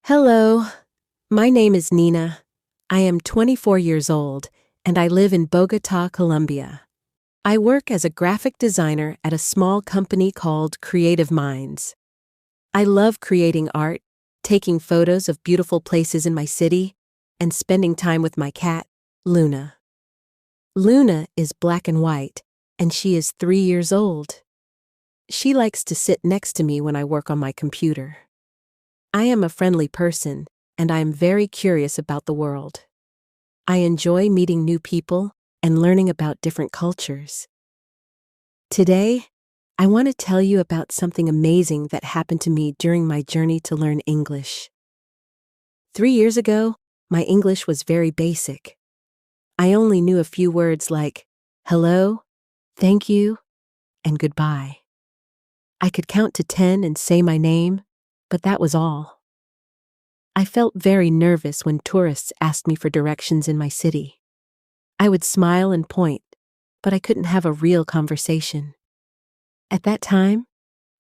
Hello, my name is Nina. I am 24 years old, and I live in Bogota, Colombia. I work as a graphic designer at a small company called Creative Minds. I love creating art, taking photos of beautiful places in my city, and spending time with my cat, Luna. Luna is black and white, and she is 3 years old. She likes to sit next to me when I work on my computer. I am a friendly person, and I am very curious about the world. I enjoy meeting new people and learning about different cultures. Today, I want to tell you about something amazing that happened to me during my journey to learn English. 3 years ago, my English was very basic. I only knew a few words like hello, thank you, and goodbye. I could count to 10 and say my name, but that was all. I felt very nervous when tourists asked me for directions in my city. I would smile and point, but I couldn't have a real conversation. At that time,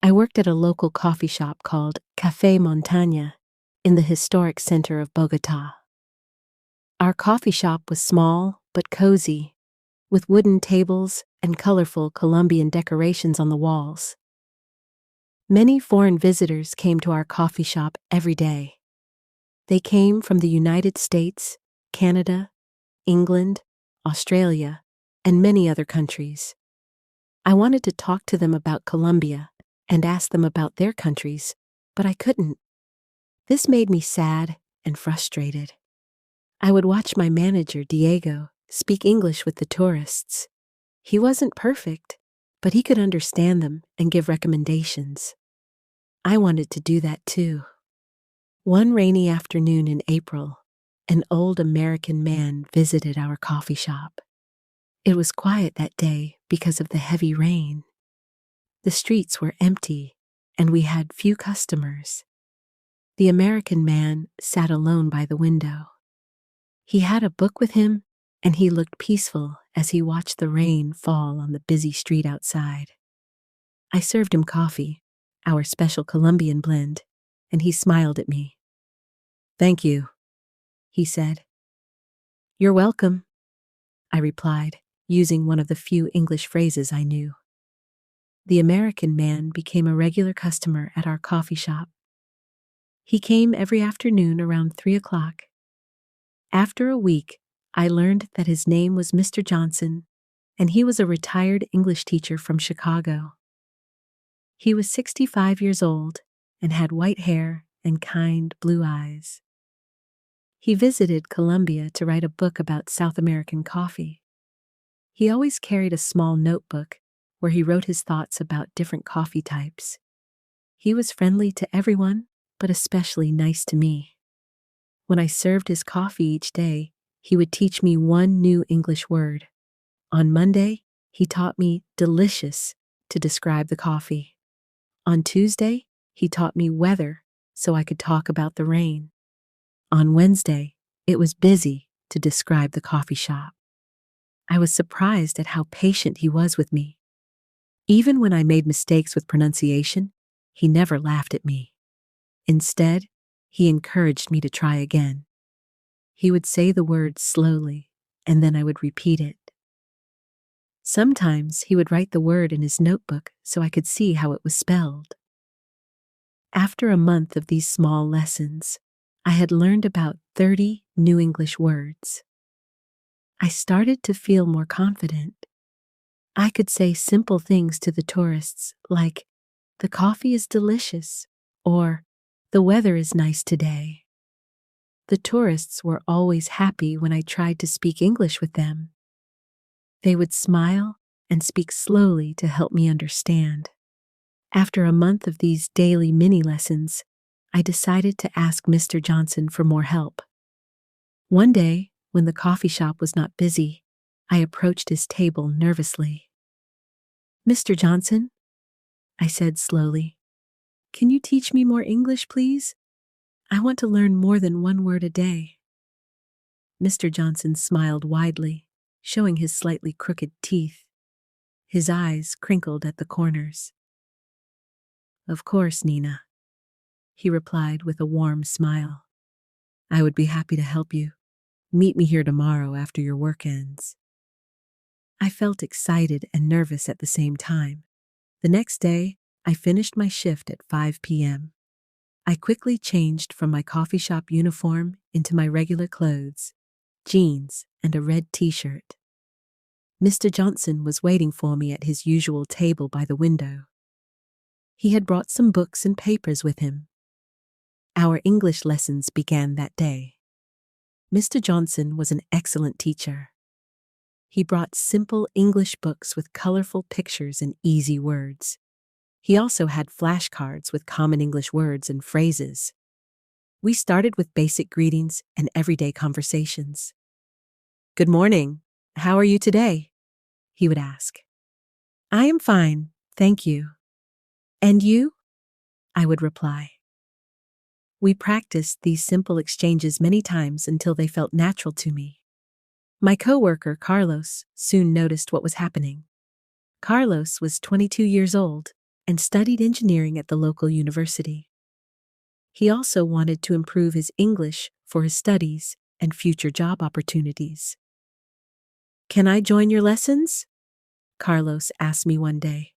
I worked at a local coffee shop called Café Montaña in the historic center of Bogota. Our coffee shop was small but cozy, with wooden tables and colorful Colombian decorations on the walls. Many foreign visitors came to our coffee shop every day. They came from the United States, Canada, England, Australia, and many other countries. I wanted to talk to them about Colombia and ask them about their countries, but I couldn't. This made me sad and frustrated. I would watch my manager, Diego, speak English with the tourists. He wasn't perfect, but he could understand them and give recommendations. I wanted to do that too. One rainy afternoon in April, an old American man visited our coffee shop. It was quiet that day because of the heavy rain. The streets were empty, and we had few customers. The American man sat alone by the window. He had a book with him, and he looked peaceful as he watched the rain fall on the busy street outside. I served him coffee, our special Colombian blend, and he smiled at me. "Thank you," he said. "You're welcome," I replied, using one of the few English phrases I knew. The American man became a regular customer at our coffee shop. He came every afternoon around 3 o'clock. After a week, I learned that his name was Mr. Johnson, and he was a retired English teacher from Chicago. He was 65 years old and had white hair and kind blue eyes. He visited Colombia to write a book about South American coffee. He always carried a small notebook where he wrote his thoughts about different coffee types. He was friendly to everyone, but especially nice to me. When I served his coffee each day, he would teach me one new English word. On Monday, he taught me delicious to describe the coffee. On Tuesday, he taught me weather so I could talk about the rain. On Wednesday, it was busy to describe the coffee shop. I was surprised at how patient he was with me. Even when I made mistakes with pronunciation, he never laughed at me. Instead, he encouraged me to try again. He would say the word slowly, and then I would repeat it. Sometimes he would write the word in his notebook so I could see how it was spelled. After a month of these small lessons, I had learned about 30 new English words. I started to feel more confident. I could say simple things to the tourists like, "The coffee is delicious," or "The weather is nice today." The tourists were always happy when I tried to speak English with them. They would smile and speak slowly to help me understand. After a month of these daily mini lessons, I decided to ask Mr. Johnson for more help. One day, when the coffee shop was not busy, I approached his table nervously. "Mr. Johnson," I said slowly, "can you teach me more English, please? I want to learn more than one word a day." Mr. Johnson smiled widely, showing his slightly crooked teeth. His eyes crinkled at the corners. "Of course, Nina. he replied with a warm smile. I would be happy to help you. Meet me here tomorrow after your work ends. I felt excited and nervous at the same time. The next day, I finished my shift at 5 p.m. I quickly changed from my coffee shop uniform into my regular clothes, jeans, and a red t-shirt. Mr. Johnson was waiting for me at his usual table by the window. He had brought some books and papers with him. Our English lessons began that day. Mr. Johnson was an excellent teacher. He brought simple English books with colorful pictures and easy words. He also had flashcards with common English words and phrases. We started with basic greetings and everyday conversations. Good morning. How are you today? He would ask. I am fine, thank you. And you? I would reply. We practiced these simple exchanges many times until they felt natural to me. My coworker, Carlos, soon noticed what was happening. Carlos was 22 years old and studied engineering at the local university. He also wanted to improve his English for his studies and future job opportunities. Can I join your lessons? Carlos asked me one day.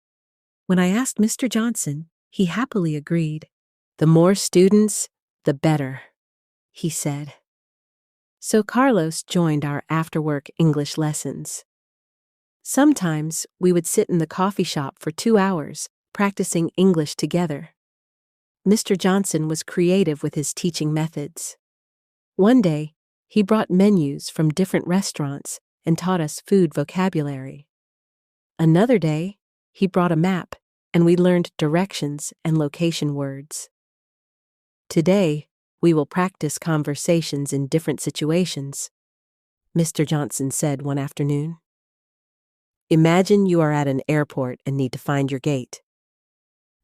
When I asked Mr. Johnson, he happily agreed. The more students, the better, he said. So Carlos joined our after-work English lessons. Sometimes we would sit in the coffee shop for 2 hours, practicing English together. Mr. Johnson was creative with his teaching methods. One day, he brought menus from different restaurants and taught us food vocabulary. Another day, he brought a map and we learned directions and location words. Today, we will practice conversations in different situations, Mr. Johnson said one afternoon. Imagine you are at an airport and need to find your gate.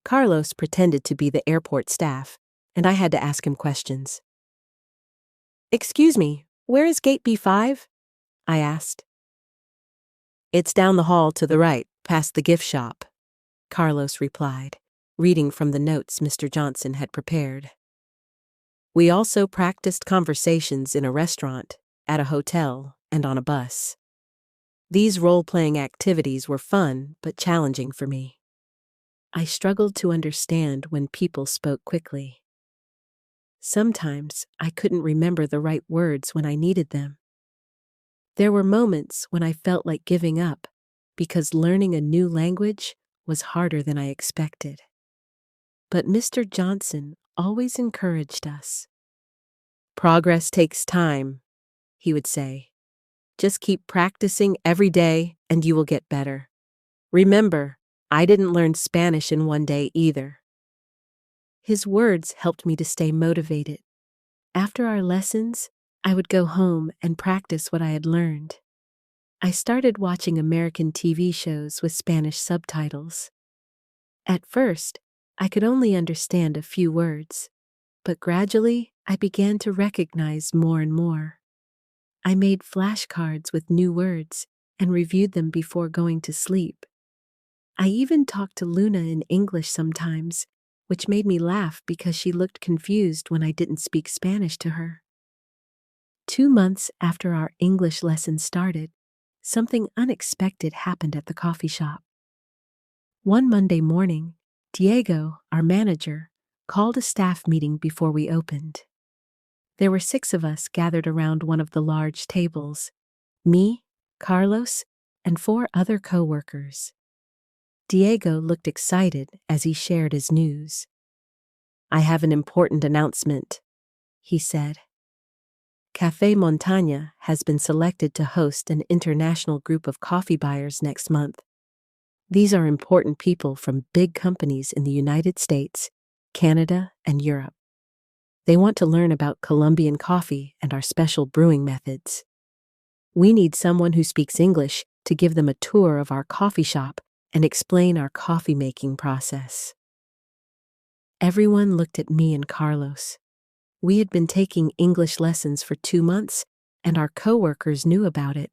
Carlos pretended to be the airport staff, and I had to ask him questions. Excuse me, where is gate B5? I asked. It's down the hall to the right, past the gift shop, Carlos replied, reading from the notes Mr. Johnson had prepared. We also practiced conversations in a restaurant, at a hotel, and on a bus. These role-playing activities were fun but challenging for me. I struggled to understand when people spoke quickly. Sometimes I couldn't remember the right words when I needed them. There were moments when I felt like giving up because learning a new language was harder than I expected. But Mr. Johnson always encouraged us. Progress takes time, he would say. Just keep practicing every day and you will get better. Remember, I didn't learn Spanish in one day either. His words helped me to stay motivated. After our lessons, I would go home and practice what I had learned. I started watching American TV shows with Spanish subtitles. At first, I could only understand a few words, but gradually I began to recognize more and more. I made flashcards with new words and reviewed them before going to sleep. I even talked to Luna in English sometimes, which made me laugh because she looked confused when I didn't speak Spanish to her. 2 months after our English lesson started, something unexpected happened at the coffee shop. One Monday morning, Diego, our manager, called a staff meeting before we opened. There were 6 of us gathered around one of the large tables, me, Carlos, and 4 other co-workers. Diego looked excited as he shared his news. I have an important announcement, he said. Café Montaña has been selected to host an international group of coffee buyers next month. These are important people from big companies in the United States, Canada, and Europe. They want to learn about Colombian coffee and our special brewing methods. We need someone who speaks English to give them a tour of our coffee shop and explain our coffee-making process. Everyone looked at me and Carlos. We had been taking English lessons for 2 months, and our coworkers knew about it.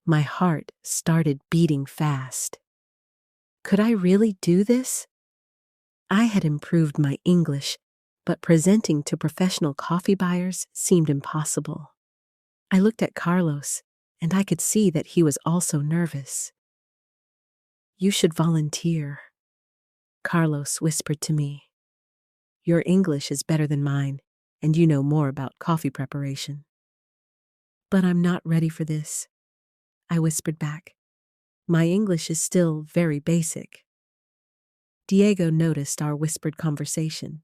My heart started beating fast. Could I really do this? I had improved my English, but presenting to professional coffee buyers seemed impossible. I looked at Carlos, and I could see that he was also nervous. "You should volunteer," Carlos whispered to me. "Your English is better than mine, and you know more about coffee preparation." "But I'm not ready for this," I whispered back. "My English is still very basic." Diego noticed our whispered conversation.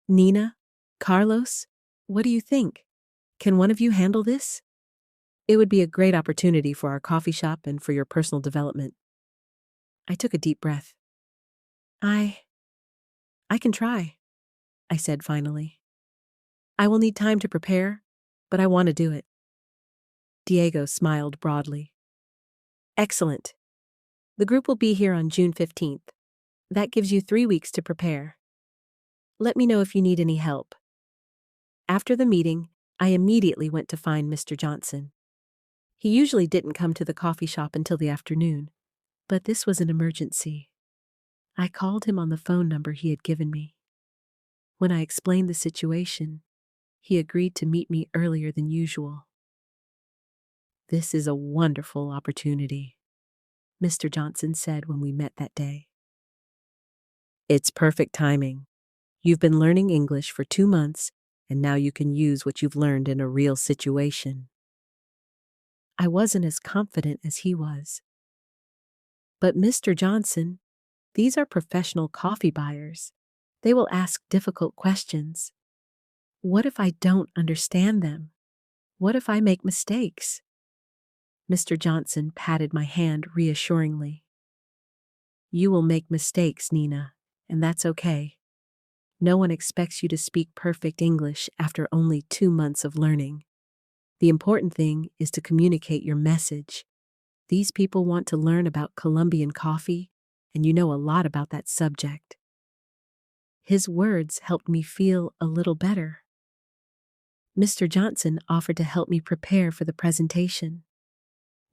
"Nina, Carlos, what do you think? Can one of you handle this? It would be a great opportunity for our coffee shop and for your personal development." I took a deep breath. I can try," I said finally. "I will need time to prepare, but I want to do it." Diego smiled broadly. "Excellent. The group will be here on June 15th. That gives you 3 weeks to prepare. Let me know if you need any help." After the meeting, I immediately went to find Mr. Johnson. He usually didn't come to the coffee shop until the afternoon, but this was an emergency. I called him on the phone number he had given me. When I explained the situation, he agreed to meet me earlier than usual. "This is a wonderful opportunity," Mr. Johnson said when we met that day. "It's perfect timing. You've been learning English for 2 months, and now you can use what you've learned in a real situation." I wasn't as confident as he was. "But Mr. Johnson, these are professional coffee buyers. They will ask difficult questions. What if I don't understand them? What if I make mistakes?" Mr. Johnson patted my hand reassuringly. "You will make mistakes, Nina, and that's okay. No one expects you to speak perfect English after only 2 months of learning. The important thing is to communicate your message. These people want to learn about Colombian coffee, and you know a lot about that subject." His words helped me feel a little better. Mr. Johnson offered to help me prepare for the presentation.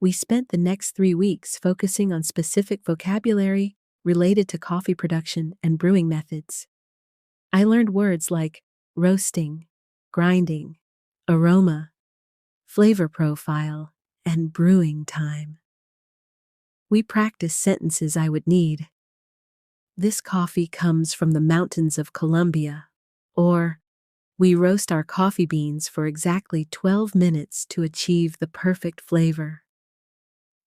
We spent the next 3 weeks focusing on specific vocabulary related to coffee production and brewing methods. I learned words like roasting, grinding, aroma, flavor profile, and brewing time. We practiced sentences I would need. "This coffee comes from the mountains of Colombia," or "We roast our coffee beans for exactly 12 minutes to achieve the perfect flavor."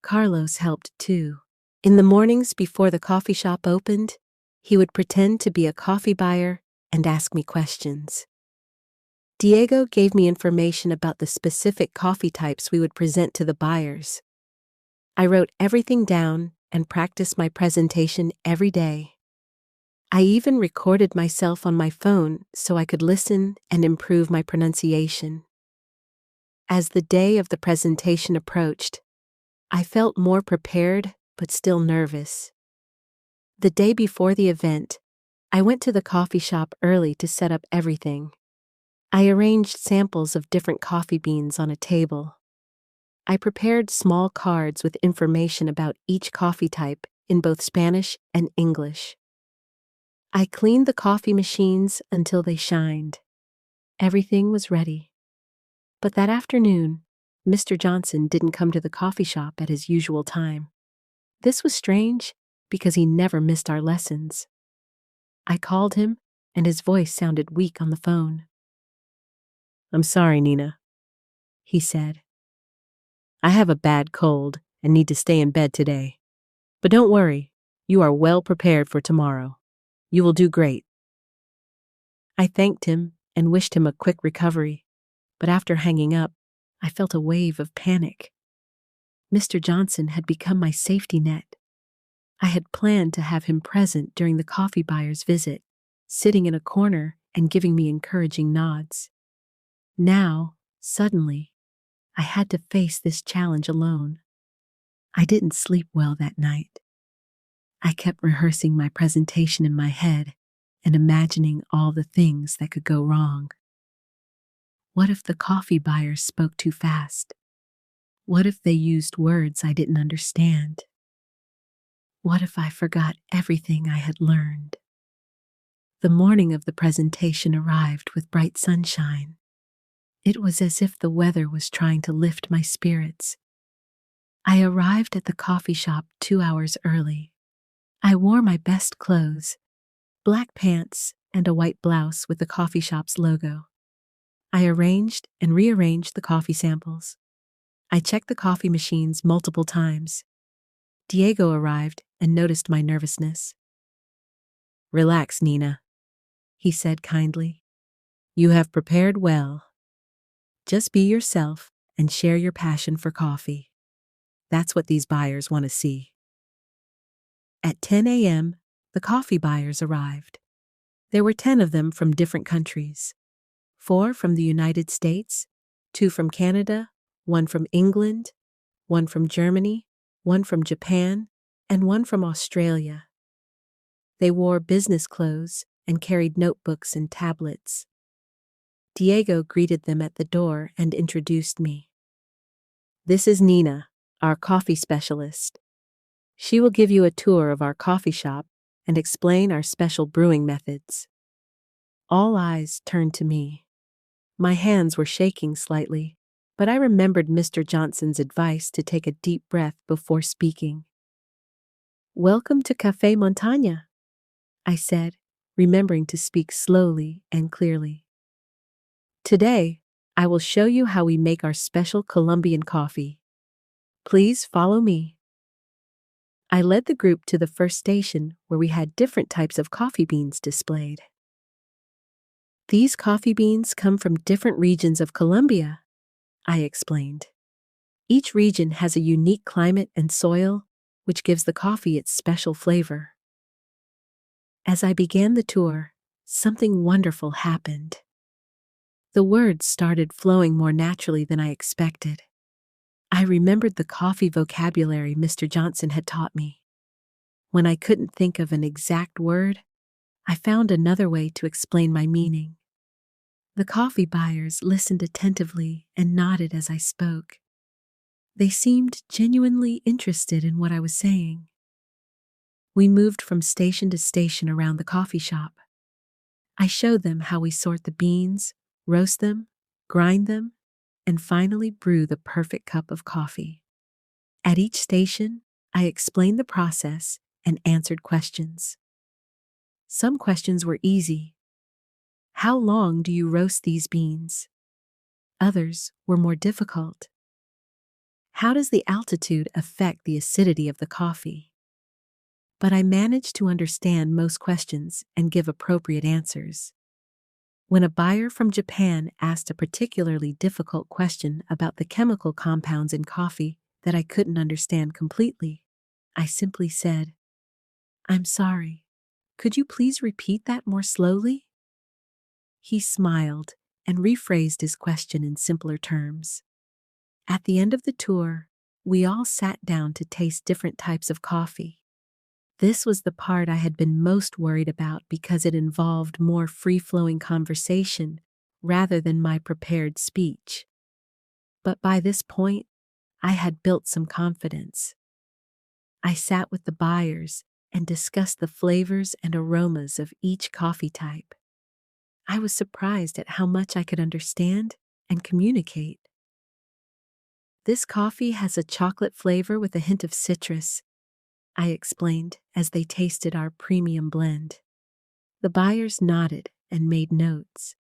Carlos helped too. In the mornings before the coffee shop opened, he would pretend to be a coffee buyer and ask me questions. Diego gave me information about the specific coffee types we would present to the buyers. I wrote everything down and practiced my presentation every day. I even recorded myself on my phone so I could listen and improve my pronunciation. As the day of the presentation approached, I felt more prepared but still nervous. The day before the event, I went to the coffee shop early to set up everything. I arranged samples of different coffee beans on a table. I prepared small cards with information about each coffee type in both Spanish and English. I cleaned the coffee machines until they shined. Everything was ready. But that afternoon, Mr. Johnson didn't come to the coffee shop at his usual time. This was strange because he never missed our lessons. I called him, and his voice sounded weak on the phone. "I'm sorry, Nina," he said. "I have a bad cold and need to stay in bed today. But don't worry, you are well prepared for tomorrow. You will do great." I thanked him and wished him a quick recovery, but after hanging up, I felt a wave of panic. Mr. Johnson had become my safety net. I had planned to have him present during the coffee buyer's visit, sitting in a corner and giving me encouraging nods. Now, suddenly, I had to face this challenge alone. I didn't sleep well that night. I kept rehearsing my presentation in my head and imagining all the things that could go wrong. What if the coffee buyers spoke too fast? What if they used words I didn't understand? What if I forgot everything I had learned? The morning of the presentation arrived with bright sunshine. It was as if the weather was trying to lift my spirits. I arrived at the coffee shop 2 hours early. I wore my best clothes, black pants and a white blouse with the coffee shop's logo. I arranged and rearranged the coffee samples. I checked the coffee machines multiple times. Diego arrived and noticed my nervousness. "Relax, Nina," he said kindly. "You have prepared well. Just be yourself and share your passion for coffee. That's what these buyers want to see." At 10 a.m., the coffee buyers arrived. There were 10 of them from different countries. 4 from the United States, 2 from Canada, 1 from England, 1 from Germany, 1 from Japan, and 1 from Australia. They wore business clothes and carried notebooks and tablets. Diego greeted them at the door and introduced me. "This is Nina, our coffee specialist. She will give you a tour of our coffee shop and explain our special brewing methods." All eyes turned to me. My hands were shaking slightly, but I remembered Mr. Johnson's advice to take a deep breath before speaking. "Welcome to Café Montaña," I said, remembering to speak slowly and clearly. "Today, I will show you how we make our special Colombian coffee. Please follow me." I led the group to the first station where we had different types of coffee beans displayed. "These coffee beans come from different regions of Colombia," I explained. "Each region has a unique climate and soil, which gives the coffee its special flavor." As I began the tour, something wonderful happened. The words started flowing more naturally than I expected. I remembered the coffee vocabulary Mr. Johnson had taught me. When I couldn't think of an exact word, I found another way to explain my meaning. The coffee buyers listened attentively and nodded as I spoke. They seemed genuinely interested in what I was saying. We moved from station to station around the coffee shop. I showed them how we sort the beans, roast them, grind them, and finally brew the perfect cup of coffee. At each station, I explained the process and answered questions. Some questions were easy. How long do you roast these beans? Others were more difficult. How does the altitude affect the acidity of the coffee? But I managed to understand most questions and give appropriate answers. When a buyer from Japan asked a particularly difficult question about the chemical compounds in coffee that I couldn't understand completely, I simply said, "I'm sorry, could you please repeat that more slowly?" He smiled and rephrased his question in simpler terms. At the end of the tour, we all sat down to taste different types of coffee. This was the part I had been most worried about because it involved more free-flowing conversation rather than my prepared speech. But by this point, I had built some confidence. I sat with the buyers and discussed the flavors and aromas of each coffee type. I was surprised at how much I could understand and communicate. "This coffee has a chocolate flavor with a hint of citrus," I explained as they tasted our premium blend. The buyers nodded and made notes.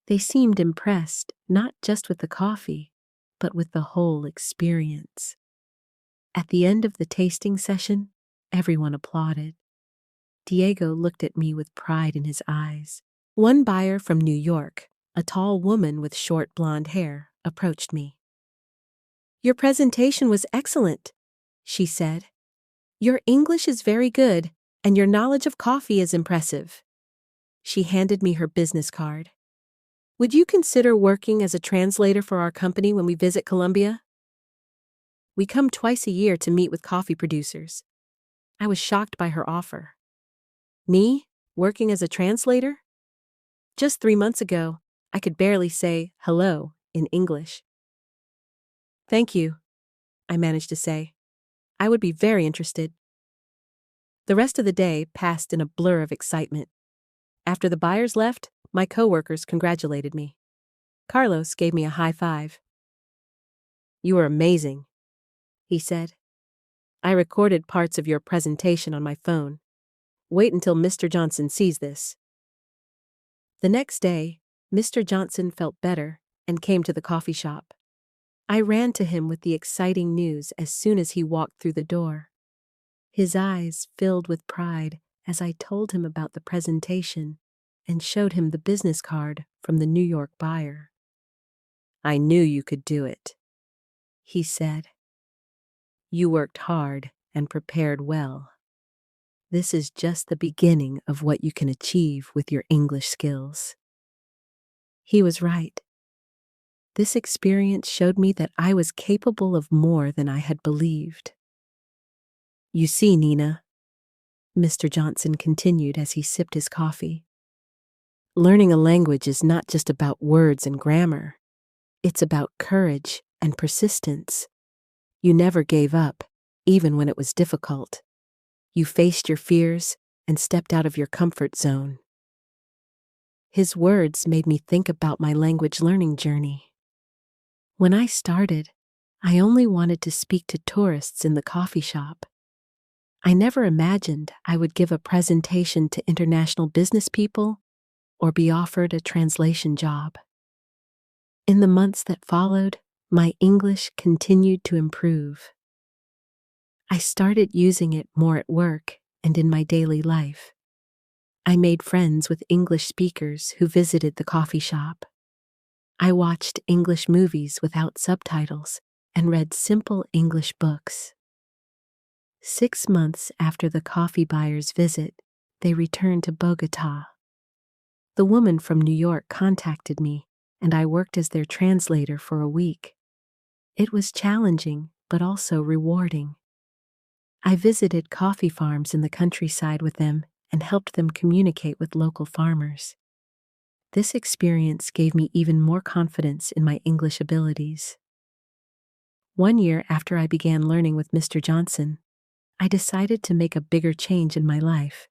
They seemed impressed not just with the coffee, but with the whole experience. At the end of the tasting session, everyone applauded. Diego looked at me with pride in his eyes. One buyer from New York, a tall woman with short blonde hair, approached me. "Your presentation was excellent," she said. "Your English is very good, and your knowledge of coffee is impressive." She handed me her business card. "Would you consider working as a translator for our company when we visit Colombia? We come twice a year to meet with coffee producers." I was shocked by her offer. Me, working as a translator? Just 3 months ago, I could barely say hello in English. "Thank you," I managed to say. "I would be very interested." The rest of the day passed in a blur of excitement. After the buyers left, my coworkers congratulated me. Carlos gave me a high five. "You were amazing," he said. "I recorded parts of your presentation on my phone. Wait until Mr. Johnson sees this." The next day, Mr. Johnson felt better and came to the coffee shop. I ran to him with the exciting news as soon as he walked through the door. His eyes filled with pride as I told him about the presentation and showed him the business card from the New York buyer. "I knew you could do it," he said. "You worked hard and prepared well. This is just the beginning of what you can achieve with your English skills." He was right. This experience showed me that I was capable of more than I had believed. "You see, Nina," Mr. Johnson continued as he sipped his coffee, "learning a language is not just about words and grammar. It's about courage and persistence. You never gave up, even when it was difficult. You faced your fears and stepped out of your comfort zone." His words made me think about my language learning journey. When I started, I only wanted to speak to tourists in the coffee shop. I never imagined I would give a presentation to international business people or be offered a translation job. In the months that followed, my English continued to improve. I started using it more at work and in my daily life. I made friends with English speakers who visited the coffee shop. I watched English movies without subtitles and read simple English books. 6 months after the coffee buyer's visit, they returned to Bogota. The woman from New York contacted me, and I worked as their translator for a week. It was challenging, but also rewarding. I visited coffee farms in the countryside with them and helped them communicate with local farmers. This experience gave me even more confidence in my English abilities. 1 year after I began learning with Mr. Johnson, I decided to make a bigger change in my life.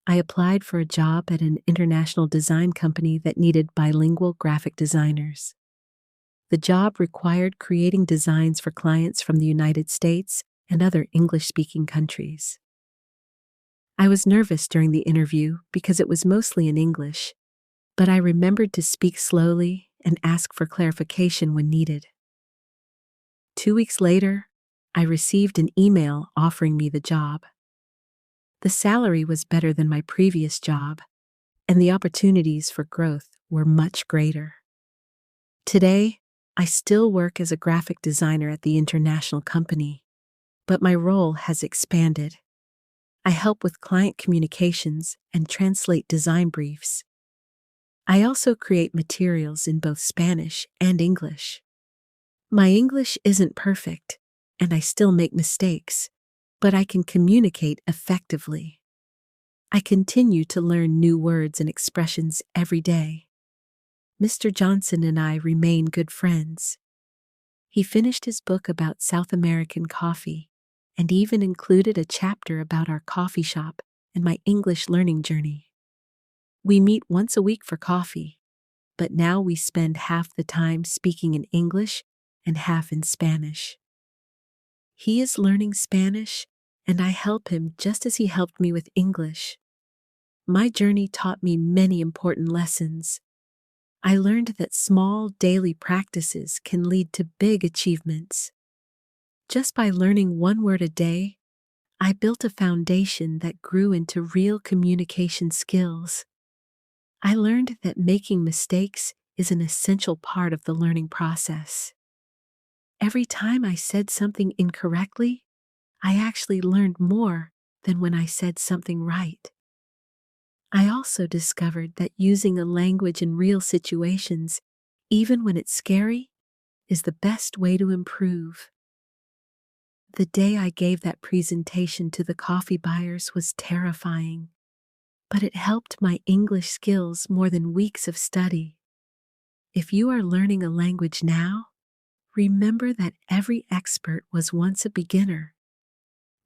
I applied for a job at an international design company that needed bilingual graphic designers. The job required creating designs for clients from the United States and other English-speaking countries. I was nervous during the interview because it was mostly in English, but I remembered to speak slowly and ask for clarification when needed. 2 weeks later, I received an email offering me the job. The salary was better than my previous job, and the opportunities for growth were much greater. Today, I still work as a graphic designer at the international company, but my role has expanded. I help with client communications and translate design briefs. I also create materials in both Spanish and English. My English isn't perfect, and I still make mistakes, but I can communicate effectively. I continue to learn new words and expressions every day. Mr. Johnson and I remain good friends. He finished his book about South American coffee and even included a chapter about our coffee shop and my English learning journey. We meet once a week for coffee, but now we spend half the time speaking in English and half in Spanish. He is learning Spanish, and I help him just as he helped me with English. My journey taught me many important lessons. I learned that small daily practices can lead to big achievements. Just by learning one word a day, I built a foundation that grew into real communication skills. I learned that making mistakes is an essential part of the learning process. Every time I said something incorrectly, I actually learned more than when I said something right. I also discovered that using a language in real situations, even when it's scary, is the best way to improve. The day I gave that presentation to the coffee buyers was terrifying, but it helped my English skills more than weeks of study. If you are learning a language now, remember that every expert was once a beginner.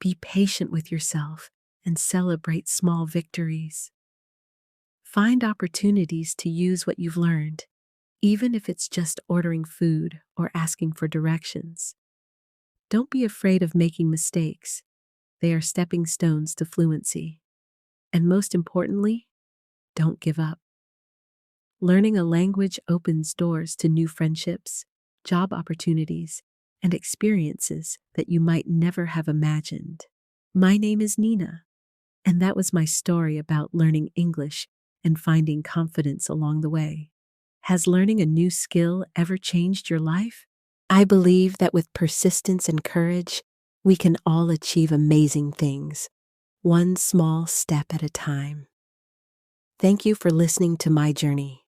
Be patient with yourself and celebrate small victories. Find opportunities to use what you've learned, even if it's just ordering food or asking for directions. Don't be afraid of making mistakes. They are stepping stones to fluency. And most importantly, don't give up. Learning a language opens doors to new friendships, job opportunities, and experiences that you might never have imagined. My name is Nina, and that was my story about learning English and finding confidence along the way. Has learning a new skill ever changed your life? I believe that with persistence and courage, we can all achieve amazing things, one small step at a time. Thank you for listening to my journey.